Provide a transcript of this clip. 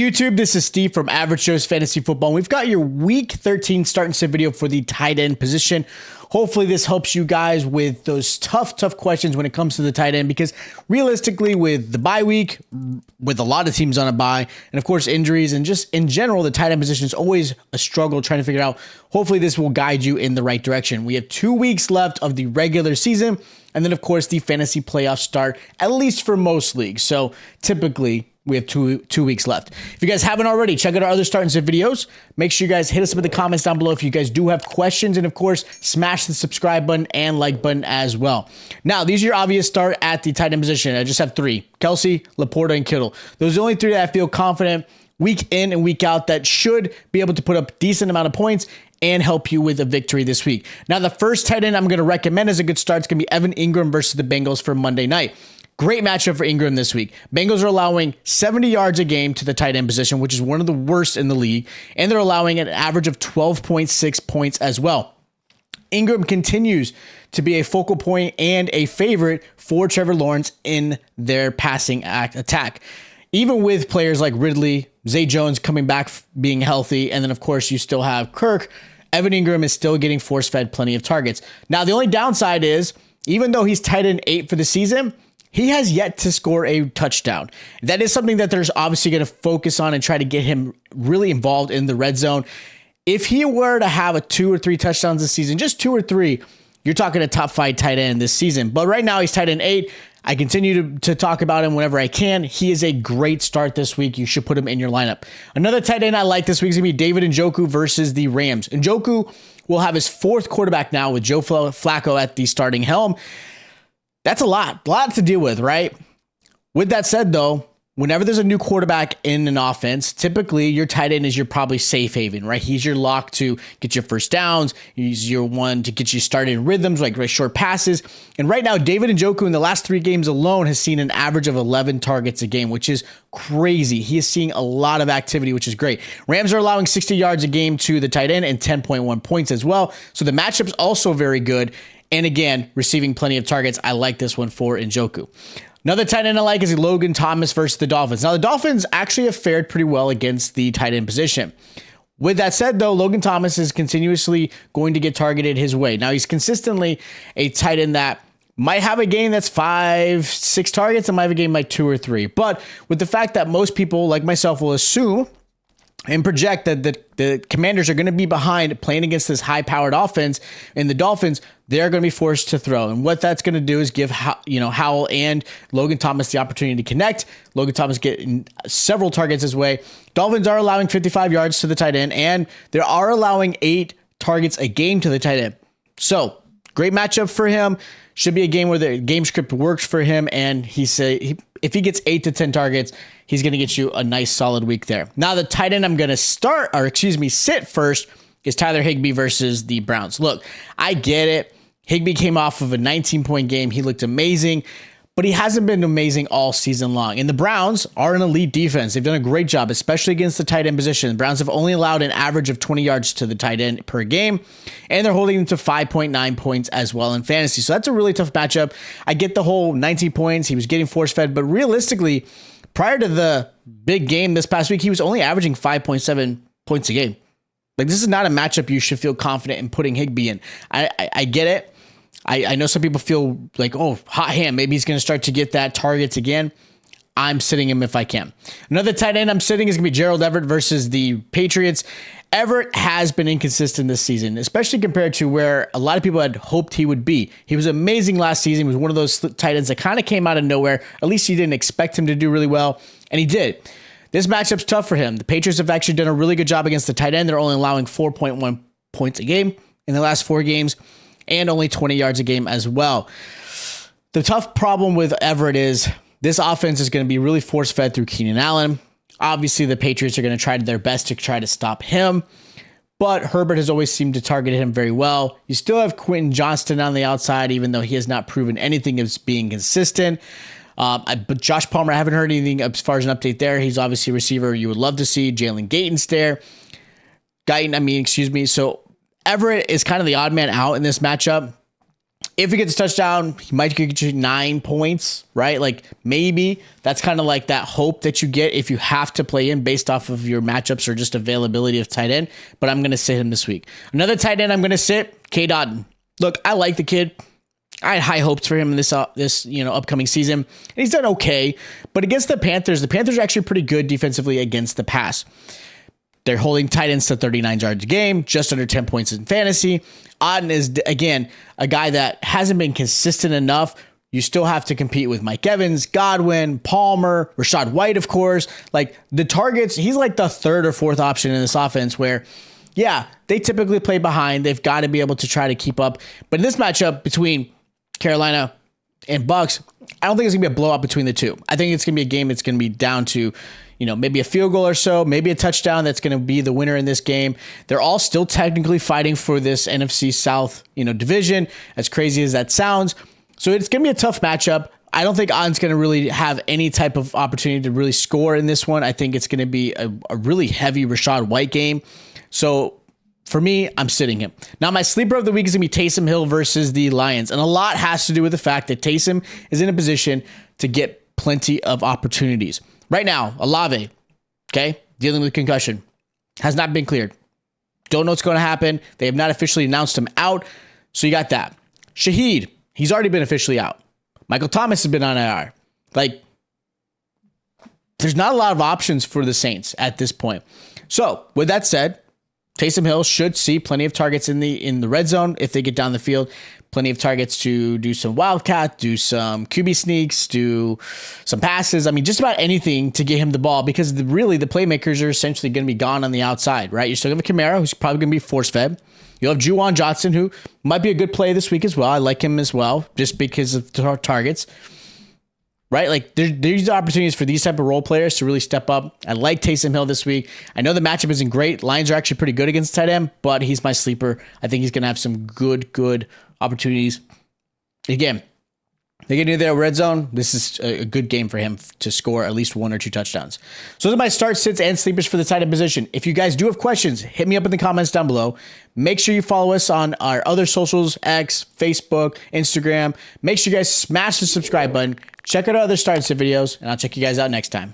YouTube? This is Steve from Average Joe's Fantasy Football. We've got your Week 13 start and sit video for the tight end position. Hopefully this helps you guys with those tough questions when it comes to the tight end, because realistically with the bye week, with a lot of teams on a bye, and of course injuries, and just in general, the tight end position is always a struggle trying to figure out. Hopefully this will guide you in the right direction. We have 2 weeks left of the regular season, and then of course the fantasy playoffs start, at least for most leagues. So typically we have two weeks left. If you guys haven't already, check out our other start and sit videos. Make sure you guys hit us up in the comments down below if you guys do have questions. And of course, smash the subscribe button and like button as well. Now, these are your obvious start at the tight end position. I just have 3. Kelsey, Laporta, and Kittle. Those are the only 3 that I feel confident week in and week out that should be able to put up a decent amount of points and help you with a victory this week. Now, the first tight end I'm going to recommend as a good start is going to be Evan Ingram versus the Bengals for Monday night. Great matchup for Ingram this week. Bengals are allowing 70 yards a game to the tight end position, which is one of the worst in the league, and they're allowing an average of 12.6 points as well. Ingram continues to be a focal point and a favorite for Trevor Lawrence in their passing attack. Even with players like Ridley, Zay Jones coming back being healthy, and then of course you still have Kirk, Evan Ingram is still getting force-fed plenty of targets. Now the only downside is, even though he's tight end 8 for the season, he has yet to score a touchdown. That is something that there's obviously going to focus on and try to get him really involved in the red zone. If he were to have a 2 or 3 touchdowns this season, just 2 or 3, you're talking a top 5 tight end this season. But right now he's tight end 8. I continue to talk about him whenever I can. He is a great start this week. You should put him in your lineup. Another tight end I like this week is going to be David Njoku versus the Rams. Njoku will have his 4th quarterback now with Joe Flacco at the starting helm. That's a lot to deal with, right? With that said, though, whenever there's a new quarterback in an offense, typically your tight end is your probably safe haven, right? He's your lock to get your first downs. He's your one to get you started in rhythms, like short passes. And right now, David Njoku in the last 3 games alone has seen an average of 11 targets a game, which is crazy. He is seeing a lot of activity, which is great. Rams are allowing 60 yards a game to the tight end and 10.1 points as well. So the matchup's also very good. And again, receiving plenty of targets. I like this one for Njoku. Another tight end I like is Logan Thomas versus the Dolphins. Now, the Dolphins actually have fared pretty well against the tight end position. With that said, though, Logan Thomas is continuously going to get targeted his way. Now, he's consistently a tight end that might have a game that's 5, 6 targets and might have a game like 2 or 3. But with the fact that most people, like myself, will assume and project that the Commanders are going to be behind playing against this high-powered offense, and the Dolphins, they're going to be forced to throw. And what that's going to do is give Howell and Logan Thomas the opportunity to connect. Logan Thomas getting several targets his way. Dolphins are allowing 55 yards to the tight end, and they are allowing 8 targets a game to the tight end. So, great matchup for him. Should be a game where the game script works for him, and if he gets 8 to 10 targets, he's going to get you a nice solid week there. Now, the tight end I'm going to sit first is Tyler Higbee versus the Browns. Look, I get it. Higbee came off of a 19-point game. He looked amazing, but he hasn't been amazing all season long. And the Browns are an elite defense. They've done a great job, especially against the tight end position. The Browns have only allowed an average of 20 yards to the tight end per game, and they're holding them to 5.9 points as well in fantasy. So that's a really tough matchup. I get the whole 19 points. He was getting force-fed, but realistically, prior to the big game this past week, he was only averaging 5.7 points a game. Like, this is not a matchup you should feel confident in putting Higbee in. I get it. I know some people feel like, oh, hot hand, maybe he's going to start to get that targets again. I'm sitting him if I can. Another tight end I'm sitting is going to be Gerald Everett versus the Patriots. Everett has been inconsistent this season, especially compared to where a lot of people had hoped he would be. He was amazing last season. He was one of those tight ends that kind of came out of nowhere. At least you didn't expect him to do really well, and he did. This matchup's tough for him. The Patriots have actually done a really good job against the tight end. They're only allowing 4.1 points a game in the last 4 games and only 20 yards a game as well. The tough problem with Everett is this offense is going to be really force-fed through Keenan Allen. Obviously, the Patriots are going to try their best to try to stop him, but Herbert has always seemed to target him very well. You still have Quentin Johnston on the outside, even though he has not proven anything as being consistent. But Josh Palmer, I haven't heard anything as far as an update there. He's obviously a receiver you would love to see. Jalen Guyton's there. So Everett is kind of the odd man out in this matchup. If he gets a touchdown, he might get you 9 points, right? Like maybe that's kind of like that hope that you get if you have to play in based off of your matchups or just availability of tight end. But I'm going to sit him this week. Another tight end I'm going to sit, K. Dotton. Look, I like the kid. I had high hopes for him in this upcoming season. And he's done okay. But against the Panthers are actually pretty good defensively against the pass. They're holding tight ends to 39 yards a game, just under 10 points in fantasy. Otten is, again, a guy that hasn't been consistent enough. You still have to compete with Mike Evans, Godwin, Palmer, Rachaad White, of course. Like the targets, he's like the third or fourth option in this offense where, yeah, they typically play behind. They've got to be able to try to keep up. But in this matchup between Carolina and Bucks, I don't think it's going to be a blowout between the two. I think it's going to be a game that's going to be down to, maybe a field goal or so, maybe a touchdown that's going to be the winner in this game. They're all still technically fighting for this NFC South, division, as crazy as that sounds. So it's going to be a tough matchup. I don't think Otten's going to really have any type of opportunity to really score in this one. I think it's going to be a really heavy Rachaad White game. So for me, I'm sitting him. Now, my sleeper of the week is going to be Taysom Hill versus the Lions. And a lot has to do with the fact that Taysom is in a position to get plenty of opportunities. Right now, Olave, dealing with concussion, has not been cleared. Don't know what's going to happen. They have not officially announced him out. So you got that. Shaheed, he's already been officially out. Michael Thomas has been on IR. There's not a lot of options for the Saints at this point. So with that said, Taysom Hill should see plenty of targets in the red zone if they get down the field. Plenty of targets to do some wildcat, do some QB sneaks, do some passes. I mean, just about anything to get him the ball because really the playmakers are essentially going to be gone on the outside, right? You still have a Kamara who's probably going to be force fed. You'll have Juwan Johnson who might be a good play this week as well. I like him as well just because of the targets. Right? There's opportunities for these type of role players to really step up. I like Taysom Hill this week. I know the matchup isn't great. Lions are actually pretty good against tight end, but he's my sleeper. I think he's going to have some good opportunities. Again, they get into their red zone. This is a good game for him to score at least 1 or 2 touchdowns. So those are my start, sits, and sleepers for the tight end position. If you guys do have questions, hit me up in the comments down below. Make sure you follow us on our other socials, X, Facebook, Instagram. Make sure you guys smash the subscribe button. Check out our other start and sit videos, and I'll check you guys out next time.